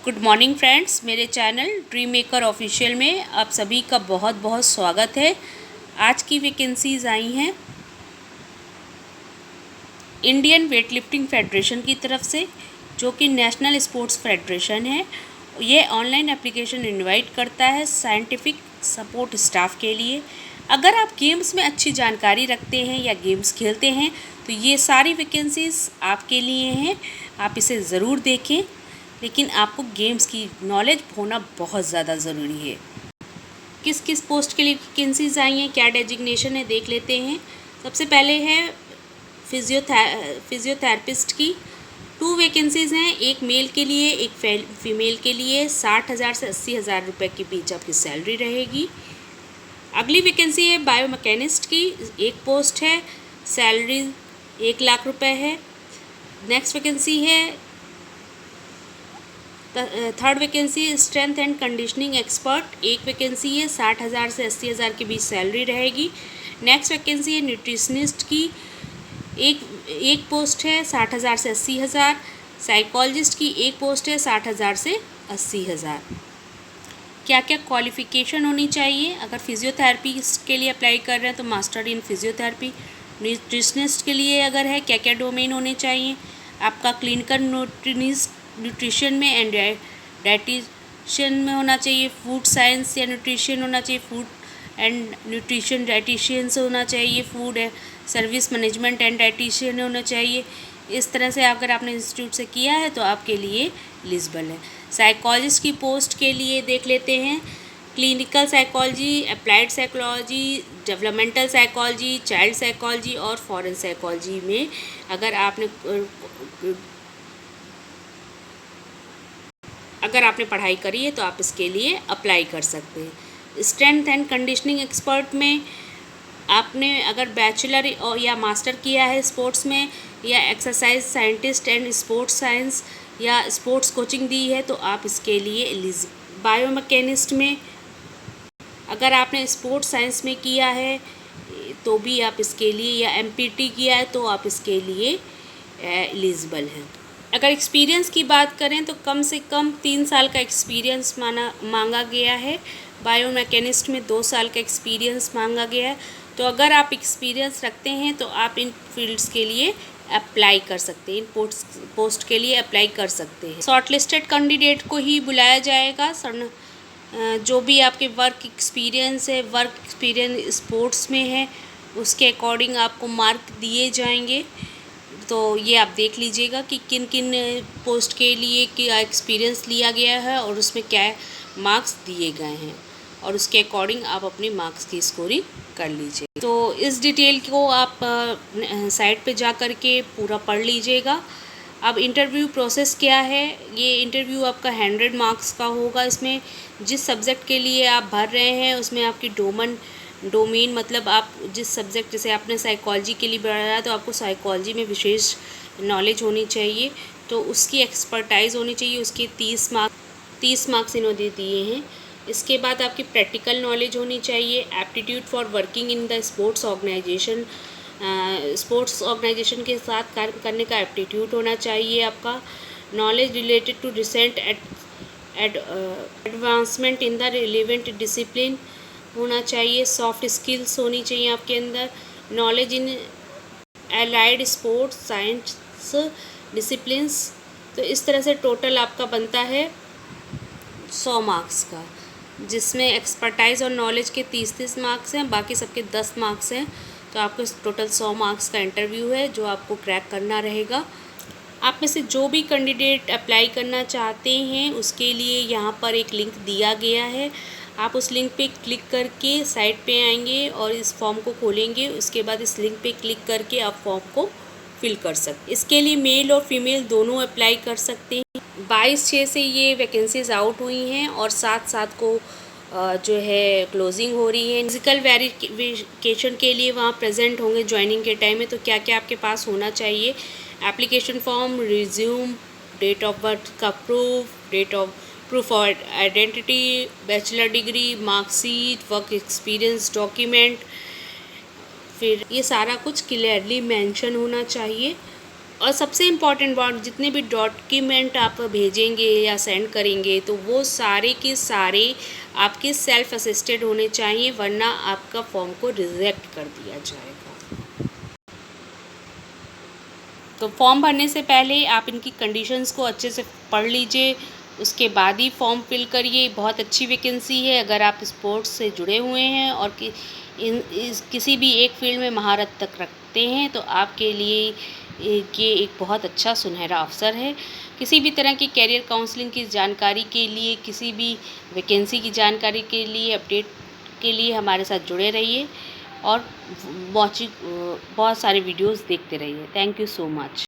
Good morning friends, मेरे channel dream maker official में आप सभी का बहुत बहुत स्वागत है। आज की वैकेंसीज़ आई हैं इंडियन वेट लिफ्टिंग फेडरेशन की तरफ से, जो कि नेशनल स्पोर्ट्स फेडरेशन है। ये ऑनलाइन एप्लीकेशन इनवाइट करता है साइंटिफिक सपोर्ट स्टाफ के लिए। अगर आप गेम्स में अच्छी जानकारी रखते हैं या गेम्स खेलते हैं तो ये सारी वैकेंसीज़ आपके लिए हैं। आप इसे ज़रूर देखें, लेकिन आपको गेम्स की नॉलेज होना बहुत ज़्यादा ज़रूरी है। किस किस पोस्ट के लिए वैकेंसीज आई हैं, क्या डेजिग्नेशन है, देख लेते हैं। सबसे पहले है फिजियोथेरेपिस्ट की 2 वैकेंसीज़ हैं, एक मेल के लिए एक फीमेल के लिए। 60,000 से 80,000 रुपये के बीच आपकी सैलरी रहेगी। अगली वैकेंसी है बायोमैकेनिस्ट की, एक पोस्ट है, सैलरी 1 लाख रुपये है। नेक्स्ट वैकेंसी है third vacancy strength and conditioning expert, एक वैकेंसी है, 60,000 से 80,000 के बीच सैलरी रहेगी। नेक्स्ट वैकेंसी है न्यूट्रिशनिस्ट की, एक पोस्ट है, 60,000 से 80,000। साइकोलॉजिस्ट की एक पोस्ट है, 60,000 से 80,000। क्या क्या क्वालिफ़िकेशन होनी चाहिए? अगर फिजियोथेरेपी के लिए अप्लाई कर रहे हैं तो मास्टर इन फिजियोथेरेपी। न्यूट्रिशनिस्ट के लिए अगर है, क्या क्या डोमेन होने चाहिए? आपका क्लिनिकल न्यूट्रिशन में एंड डाइटिशियन में होना चाहिए, फूड साइंस या न्यूट्रिशन होना चाहिए, फूड एंड न्यूट्रिशन डाइटिशियन से होना चाहिए, food service management and dietitian होना चाहिए। इस तरह से अगर आपने इंस्टीट्यूट से किया है तो आपके लिए एलिजिबल है। साइकोलॉजिस्ट की पोस्ट के लिए देख लेते हैं clinical psychology, applied psychology, developmental psychology, child psychology और फॉरेन साइकोलॉजी में अगर आपने पढ़ाई करी है तो आप इसके लिए अप्लाई कर सकते हैं। स्ट्रेंथ एंड कंडीशनिंग एक्सपर्ट में आपने अगर बैचलर या मास्टर किया है स्पोर्ट्स में, या exercise scientist and sports science या स्पोर्ट्स कोचिंग दी है तो आप इसके लिए एलिजिबल। बायोमैकेनिस्ट में अगर आपने स्पोर्ट्स साइंस में किया है तो भी आप इसके लिए, या एमपीटी किया है तो आप इसके लिए एलिजिबल हैं। अगर एक्सपीरियंस की बात करें तो कम से कम 3 साल का एक्सपीरियंस मांगा गया है। बायोमैकेनिस्ट में 2 साल का एक्सपीरियंस मांगा गया है। तो अगर आप एक्सपीरियंस रखते हैं तो आप इन फील्ड्स के लिए अप्लाई कर सकते हैं, इन पोस्ट के लिए अप्लाई कर सकते हैं। शॉर्ट लिस्टेड कैंडिडेट को ही बुलाया जाएगा। जो भी आपके वर्क एक्सपीरियंस है, वर्क एक्सपीरियंस स्पोर्ट्स में है, उसके अकॉर्डिंग आपको मार्क दिए जाएंगे। तो ये आप देख लीजिएगा कि किन किन पोस्ट के लिए क्या एक्सपीरियंस लिया गया है और उसमें क्या मार्क्स दिए गए हैं, और उसके अकॉर्डिंग आप अपने मार्क्स की स्कोरिंग कर लीजिए। तो इस डिटेल को आप साइट पे जा कर के पूरा पढ़ लीजिएगा। अब इंटरव्यू प्रोसेस क्या है? ये इंटरव्यू आपका 100 मार्क्स का होगा। इसमें जिस सब्जेक्ट के लिए आप भर रहे हैं उसमें आपकी डोमेन मतलब आप जिस सब्जेक्ट, जैसे आपने साइकोलॉजी के लिए पढ़ा तो आपको साइकोलॉजी में विशेष नॉलेज होनी चाहिए, तो उसकी एक्सपर्टाइज होनी चाहिए। उसके 30 मार्क्स इन्होंने दिए हैं। इसके बाद आपकी प्रैक्टिकल नॉलेज होनी चाहिए। Aptitude for working in the sports organization के साथ कार्य करने का एप्टीट्यूड होना चाहिए आपका। Knowledge related to recent advancement in the relevant discipline होना चाहिए। सॉफ्ट स्किल्स होनी चाहिए आपके अंदर। Knowledge in allied sports science disciplines. तो इस तरह से टोटल आपका बनता है 100 मार्क्स का, जिसमें एक्सपर्टाइज और नॉलेज के 30 मार्क्स हैं, बाकी सबके 10 मार्क्स हैं। तो आपको टोटल 100 मार्क्स का इंटरव्यू है जो आपको क्रैक करना रहेगा। आप में से जो भी कैंडिडेट अप्लाई करना चाहते हैं उसके लिए यहाँ पर एक लिंक दिया गया है। आप उस लिंक पे क्लिक करके साइट पे आएंगे और इस फॉर्म को खोलेंगे। उसके बाद इस लिंक पे क्लिक करके आप फॉर्म को फिल कर सकते। इसके लिए मेल और फीमेल दोनों अप्लाई कर सकते हैं। 22/6 से ये वैकेंसीज आउट हुई हैं और 7/7 को जो है क्लोजिंग हो रही है। फिजिकल वेरिफिकेशन के लिए वहाँ प्रेजेंट होंगे ज्वाइनिंग के टाइम में। तो क्या क्या आपके पास होना चाहिए? Application form, resume, date of birth का proof of identity, bachelor degree, marksheet, work experience document, फिर ये सारा कुछ क्लियरली मेंशन होना चाहिए। और सबसे इम्पॉर्टेंट बात, जितने भी डॉक्यूमेंट आप भेजेंगे या सेंड करेंगे तो वो सारे के सारे आपके सेल्फ असिस्टेड होने चाहिए, वरना आपका फॉर्म को रिजेक्ट कर दिया जाएगा। तो फॉर्म भरने से पहले आप इनकी कंडीशंस को अच्छे से पढ़ लीजिए, उसके बाद ही फॉर्म फिल करिए। बहुत अच्छी वैकेंसी है। अगर आप स्पोर्ट्स से जुड़े हुए हैं और किसी भी एक फील्ड में महारत तक रखते हैं तो आपके लिए ये एक बहुत अच्छा सुनहरा अवसर है। किसी भी तरह की कैरियर काउंसलिंग की जानकारी के लिए, किसी भी वैकेंसी की जानकारी के लिए, अपडेट के लिए हमारे साथ जुड़े रहिए और बहुत सारे वीडियोस देखते रहिए। Thank you so much.